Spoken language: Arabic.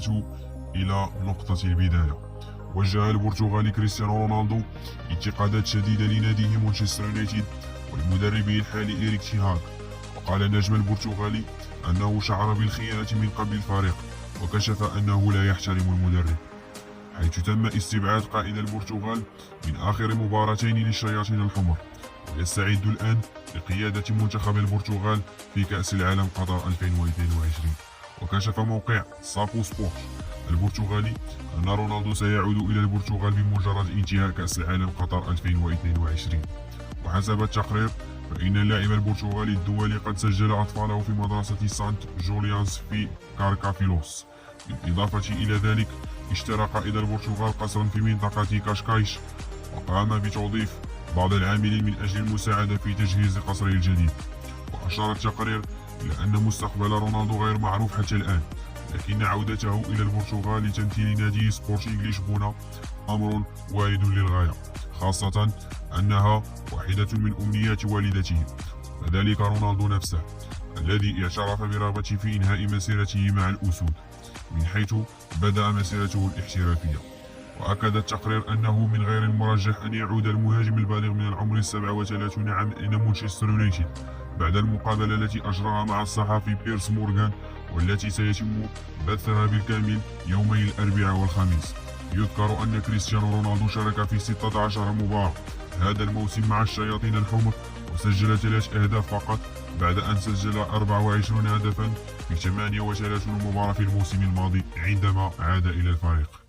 العودة إلى نقطة البداية. وجه البرتغالي كريستيانو رونالدو انتقادات شديدة لناديه مانشستر يونايتد ولمدربه الحالي إيريك تين هاغ. وقال النجم البرتغالي أنه شعر بالخيانة من قبل الفريق، وكشف أنه لا يحترم المدرب، حيث تم استبعاد قائد البرتغال من آخر مباراتين للشياطين الحمر، ويستعد الآن لقيادة منتخب البرتغال في كأس العالم قطر 2022. وكشف موقع سابو سبورت البرتغالي أن رونالدو سيعود إلى البرتغال بمجرد انتهاء كأس العالم قطر 2022. وحسب التقرير فإن اللاعب البرتغالي الدولي قد سجل أطفاله في مدرسة سانت جوليانس في كاركافيلوس. بالإضافة إلى ذلك اشترى قائد البرتغال قصرا في منطقة كاشكايش، وقام بتوظيف بعض العاملين من أجل المساعدة في تجهيز قصره الجديد. وأشار التقرير إلى أن مستقبل رونالدو غير معروف حتى الآن، لكن عودته إلى البرتغال لتمثيل نادي سبورتينغ لشبونة أمر وارد للغاية، خاصة أنها واحدة من أمنيات والدته، وذلك رونالدو نفسه الذي اعترف برغبته في إنهاء مسيرته مع الأسود من حيث بدأ مسيرته الاحترافية. وأكد التقرير أنه من غير المرجح أن يعود المهاجم البالغ من العمر 37 عام إلى مانشستر يونايتد بعد المقابلة التي أجراها مع الصحفي بيرس مورغان، والتي سيتم بثها بالكامل يومي الأربعاء والخميس. يذكر أن كريستيانو رونالدو شارك في 16 مباراة هذا الموسم مع الشياطين الحمر، وسجل 3 أهداف فقط بعد أن سجل 24 هدفا في 38 مباراة في الموسم الماضي عندما عاد إلى الفريق.